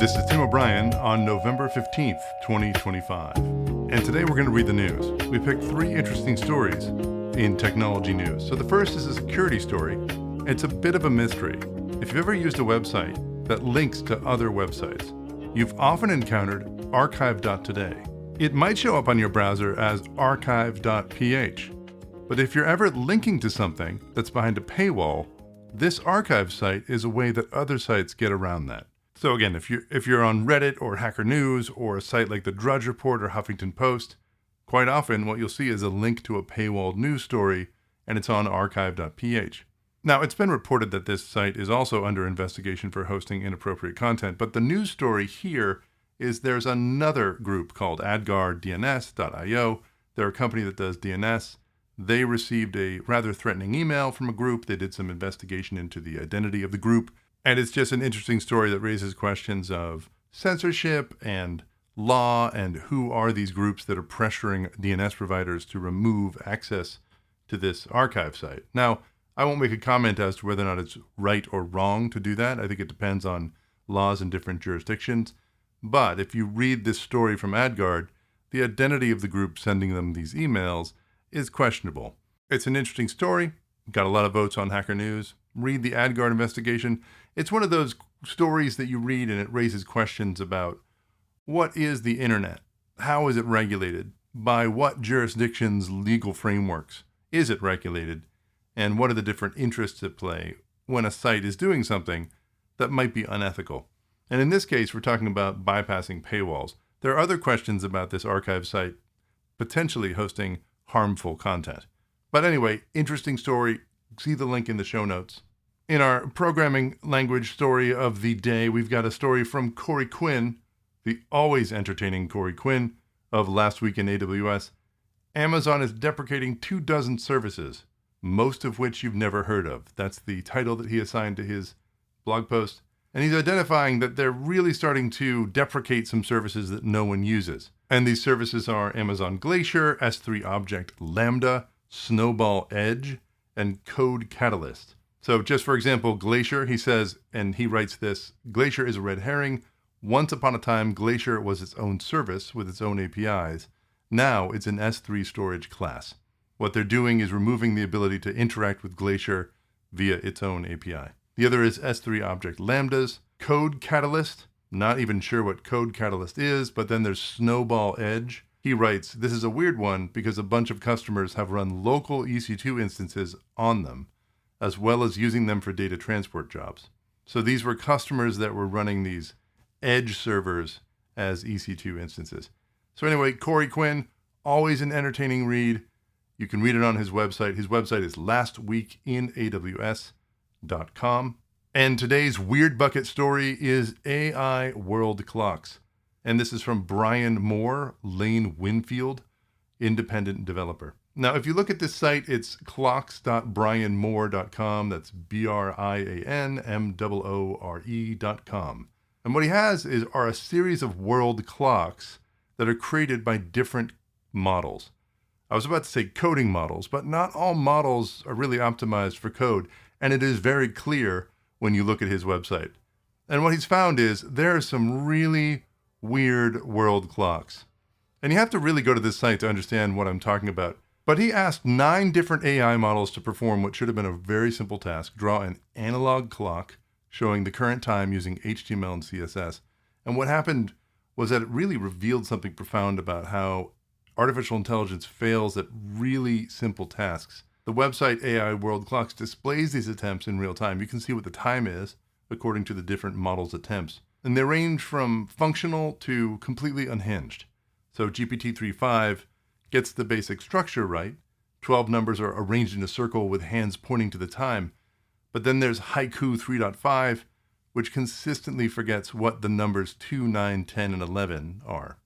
This is Tim O'Brien on November 15th, 2025. And today we're going to read the news. We picked 3 interesting stories in technology news. So the first is a security story. It's a bit of a mystery. If you've ever used a website that links to other websites, you've often encountered Archive.today. It might show up on your browser as Archive.ph. But if you're ever linking to something that's behind a paywall, this archive site is a way that other sites get around that. So again, if you're on Reddit or Hacker News or a site like the Drudge Report or Huffington Post, quite often what you'll see is a link to a paywalled news story, and it's on archive.ph. Now, it's been reported that this site is also under investigation for hosting inappropriate content, but the news story here is there's another group called AdGuard DNS.io. They're a company that does DNS. They received a rather threatening email from a group. They did some investigation into the identity of the group. And it's just an interesting story that raises questions of censorship and law and who are these groups that are pressuring DNS providers to remove access to this archive site. Now, I won't make a comment as to whether or not it's right or wrong to do that. I think it depends on laws in different jurisdictions. But if you read this story from AdGuard, the identity of the group sending them these emails is questionable. It's an interesting story. Got a lot of votes on Hacker News. Read the AdGuard investigation. It's one of those stories that you read and it raises questions about what is the internet? How is it regulated? By what jurisdictions' legal frameworks is it regulated? And what are the different interests at play when a site is doing something that might be unethical? And in this case, we're talking about bypassing paywalls. There are other questions about this archive site potentially hosting harmful content. But anyway, interesting story. See the link in the show notes. In our programming language story of the day, we've got a story from Corey Quinn, the always entertaining Corey Quinn of Last Week in AWS. Amazon is deprecating 24 services, most of which you've never heard of. That's the title that he assigned to his blog post. And he's identifying that they're really starting to deprecate some services that no one uses. And these services are Amazon Glacier, S3 Object Lambda, Snowball Edge, and CodeCatalyst. So just for example, Glacier, he says, and he writes this, Glacier is a red herring. Once upon a time, Glacier was its own service with its own APIs. Now it's an S3 storage class. What they're doing is removing the ability to interact with Glacier via its own API. The other is S3 Object Lambdas, CodeCatalyst. Not even sure what CodeCatalyst is, but then there's Snowball Edge. He writes, this is a weird one because a bunch of customers have run local EC2 instances on them, as well as using them for data transport jobs. So these were customers that were running these edge servers as EC2 instances. So anyway, Corey Quinn, always an entertaining read. You can read it on his website. His website is lastweekinaws.com. And today's Weird Bucket story is AI world clocks. And this is from Brian Moore, Lane Winfield, independent developer. Now, if you look at this site, it's clocks.brianmoore.com. That's BRIANMOORE.com. And what he has are a series of world clocks that are created by different models. I was about to say coding models, but not all models are really optimized for code. And it is very clear when you look at his website. And what he's found is there are some really weird world clocks. And you have to really go to this site to understand what I'm talking about. But he asked 9 different AI models to perform what should have been a very simple task, draw an analog clock showing the current time using HTML and CSS. And what happened was that it really revealed something profound about how artificial intelligence fails at really simple tasks. The website AI World Clocks displays these attempts in real time. You can see what the time is according to the different models' attempts. And they range from functional to completely unhinged. So GPT-3.5 gets the basic structure right. 12 numbers are arranged in a circle with hands pointing to the time. But then there's Haiku 3.5, which consistently forgets what the numbers 2, 9, 10, and 11 are.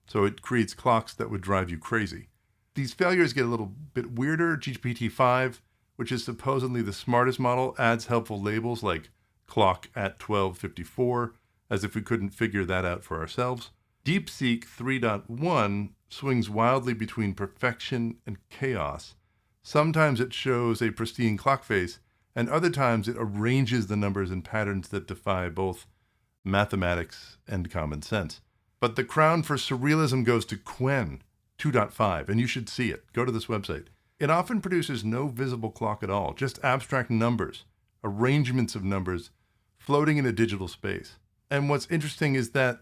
So it creates clocks that would drive you crazy. These failures get a little bit weirder. GPT-5, which is supposedly the smartest model, adds helpful labels like clock at 12:54, as if we couldn't figure that out for ourselves. DeepSeek 3.1 swings wildly between perfection and chaos. Sometimes it shows a pristine clock face, and other times it arranges the numbers in patterns that defy both mathematics, and common sense. But the crown for surrealism goes to Quinn 2.5, and you should see it. Go to this website. It often produces no visible clock at all, just abstract numbers, arrangements of numbers floating in a digital space. And what's interesting is that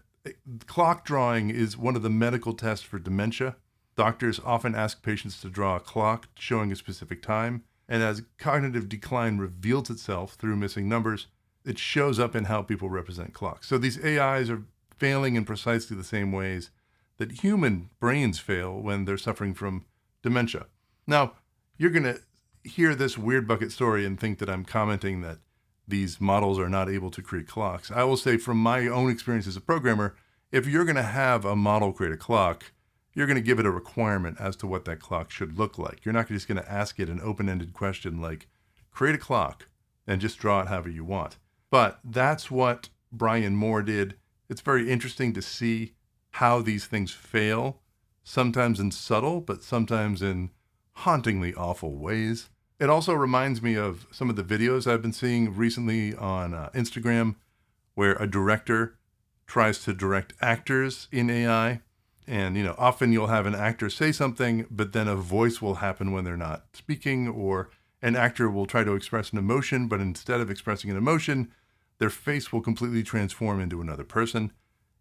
clock drawing is one of the medical tests for dementia. Doctors often ask patients to draw a clock showing a specific time, and as cognitive decline reveals itself through missing numbers, it shows up in how people represent clocks. So these AIs are failing in precisely the same ways that human brains fail when they're suffering from dementia. Now, you're going to hear this weird bucket story and think that I'm commenting that these models are not able to create clocks. I will say from my own experience as a programmer, if you're going to have a model create a clock, you're going to give it a requirement as to what that clock should look like. You're not just going to ask it an open-ended question like, create a clock, and just draw it however you want. But that's what Brian Moore did. It's very interesting to see how these things fail, sometimes in subtle, but sometimes in hauntingly awful ways. It also reminds me of some of the videos I've been seeing recently on Instagram, where a director tries to direct actors in AI. And, often you'll have an actor say something, but then a voice will happen when they're not speaking, or an actor will try to express an emotion, but instead of expressing an emotion, their face will completely transform into another person.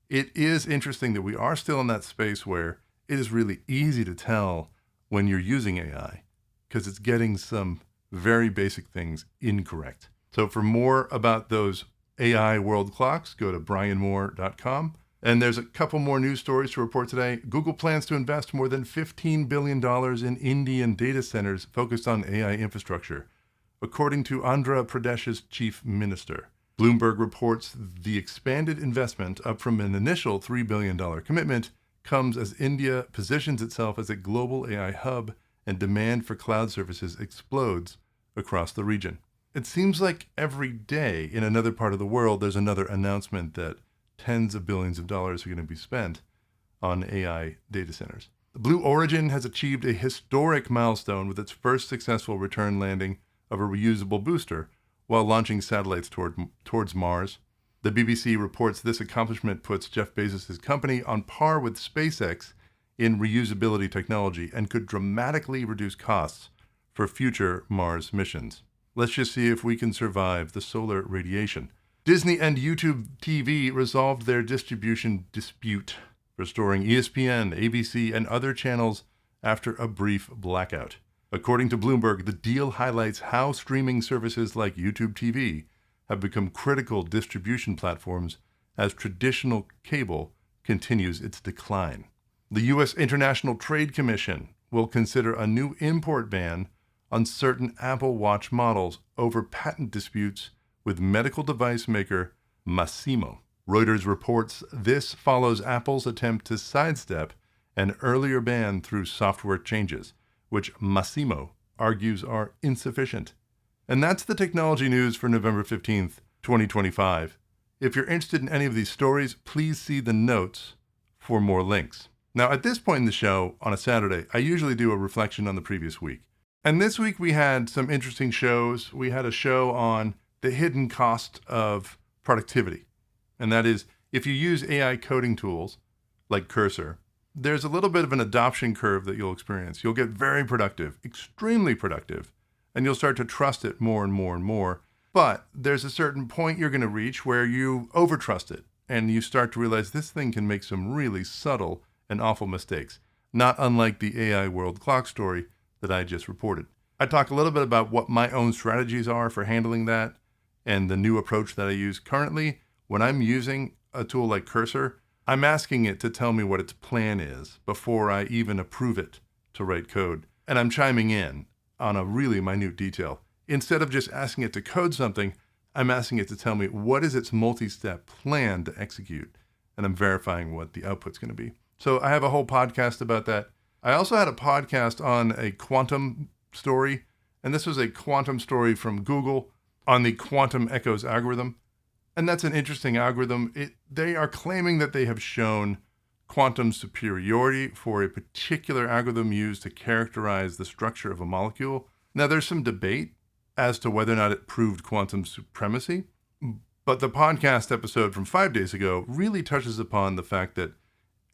It is interesting that we are still in that space where it is really easy to tell when you're using AI, because it's getting some very basic things incorrect. So for more about those AI world clocks, go to brianmoore.com. And there's a couple more news stories to report today. Google plans to invest more than $15 billion in Indian data centers focused on AI infrastructure, according to Andhra Pradesh's chief minister. Bloomberg reports the expanded investment, up from an initial $3 billion commitment, comes as India positions itself as a global AI hub and demand for cloud services explodes across the region. It seems like every day in another part of the world, there's another announcement that tens of billions of dollars are going to be spent on AI data centers. Blue Origin has achieved a historic milestone with its first successful return landing of a reusable booster while launching satellites towards Mars. The BBC reports this accomplishment puts Jeff Bezos' company on par with SpaceX in reusability technology and could dramatically reduce costs for future Mars missions. Let's just see if we can survive the solar radiation. Disney and YouTube TV resolved their distribution dispute, restoring ESPN, ABC, and other channels after a brief blackout. According to Bloomberg, the deal highlights how streaming services like YouTube TV have become critical distribution platforms as traditional cable continues its decline. The U.S. International Trade Commission will consider a new import ban on certain Apple Watch models over patent disputes with medical device maker Masimo. Reuters reports this follows Apple's attempt to sidestep an earlier ban through software changes, which Masimo argues are insufficient. And that's the technology news for November 15th, 2025. If you're interested in any of these stories, please see the notes for more links. Now, at this point in the show, on a Saturday, I usually do a reflection on the previous week. And this week we had some interesting shows. We had a show on the hidden cost of productivity. And that is, if you use AI coding tools like Cursor, there's a little bit of an adoption curve that you'll experience. You'll get very productive, extremely productive, and you'll start to trust it more and more and more. But there's a certain point you're going to reach where you overtrust it, and you start to realize this thing can make some really subtle and awful mistakes, not unlike the AI world clock story that I just reported. I talk a little bit about what my own strategies are for handling that and the new approach that I use currently. When I'm using a tool like Cursor, I'm asking it to tell me what its plan is before I even approve it to write code. And I'm chiming in on a really minute detail. Instead of just asking it to code something, I'm asking it to tell me what is its multi-step plan to execute. And I'm verifying what the output's going to be. So I have a whole podcast about that. I also had a podcast on a quantum story. And this was a quantum story from Google on the quantum echoes algorithm. And that's an interesting algorithm. They are claiming that they have shown quantum superiority for a particular algorithm used to characterize the structure of a molecule. Now, there's some debate as to whether or not it proved quantum supremacy, But the podcast episode from 5 days ago really touches upon the fact that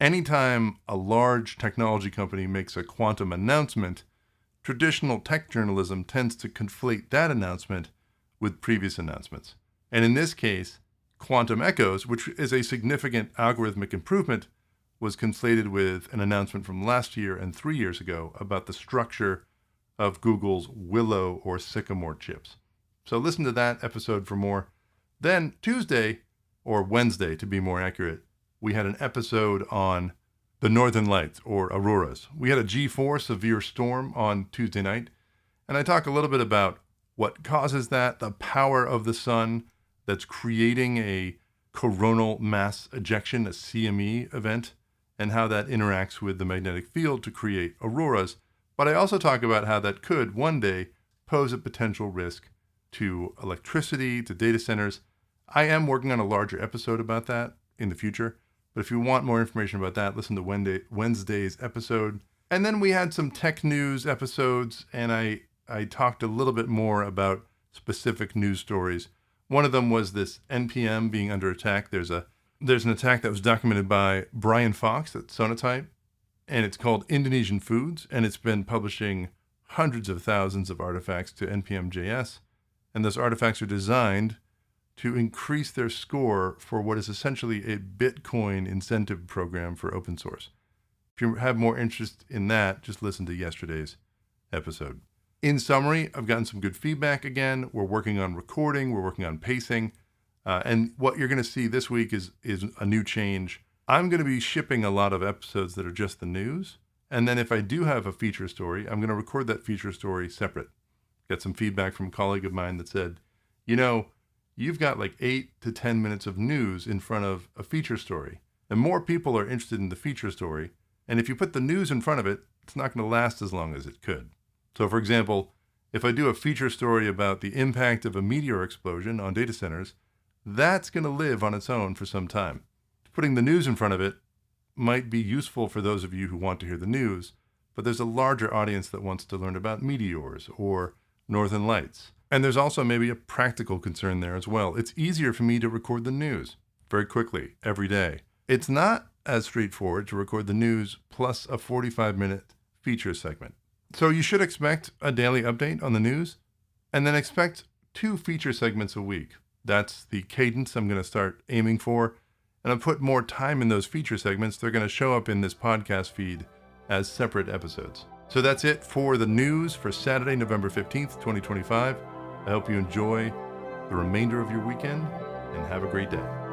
anytime a large technology company makes a quantum announcement, traditional tech journalism tends to conflate that announcement with previous announcements. And in this case, Quantum Echoes, which is a significant algorithmic improvement, was conflated with an announcement from last year and 3 years ago about the structure of Google's Willow or Sycamore chips. So listen to that episode for more. Then Tuesday, or Wednesday to be more accurate, we had an episode on the Northern Lights or auroras. We had a G4 severe storm on Tuesday night, and I talk a little bit about what causes that, the power of the sun that's creating a coronal mass ejection, a CME event, and how that interacts with the magnetic field to create auroras. But I also talk about how that could one day pose a potential risk to electricity, to data centers. I am working on a larger episode about that in the future. But if you want more information about that, listen to Wednesday's episode. And then we had some tech news episodes, and I talked a little bit more about specific news stories. One of them was this NPM being under attack. There's an attack that was documented by Brian Fox at Sonatype, and it's called Indonesian Foods, and it's been publishing hundreds of thousands of artifacts to NPM.js, and those artifacts are designed to increase their score for what is essentially a Bitcoin incentive program for open source. If you have more interest in that, just listen to yesterday's episode. In summary, I've gotten some good feedback again. We're working on recording. We're working on pacing. And what you're going to see this week is a new change. I'm going to be shipping a lot of episodes that are just the news. And then if I do have a feature story, I'm going to record that feature story separate. Got some feedback from a colleague of mine that said, you've got like 8 to 10 minutes of news in front of a feature story. And more people are interested in the feature story. And if you put the news in front of it, it's not going to last as long as it could. So for example, if I do a feature story about the impact of a meteor explosion on data centers, that's going to live on its own for some time. Putting the news in front of it might be useful for those of you who want to hear the news, but there's a larger audience that wants to learn about meteors or northern lights. And there's also maybe a practical concern there as well. It's easier for me to record the news very quickly every day. It's not as straightforward to record the news plus a 45-minute feature segment. So you should expect a daily update on the news, and then expect 2 feature segments a week. That's the cadence I'm going to start aiming for, and I'll put more time in those feature segments. They're going to show up in this podcast feed as separate episodes. So that's it for the news for Saturday, November 15th, 2025. I hope you enjoy the remainder of your weekend and have a great day.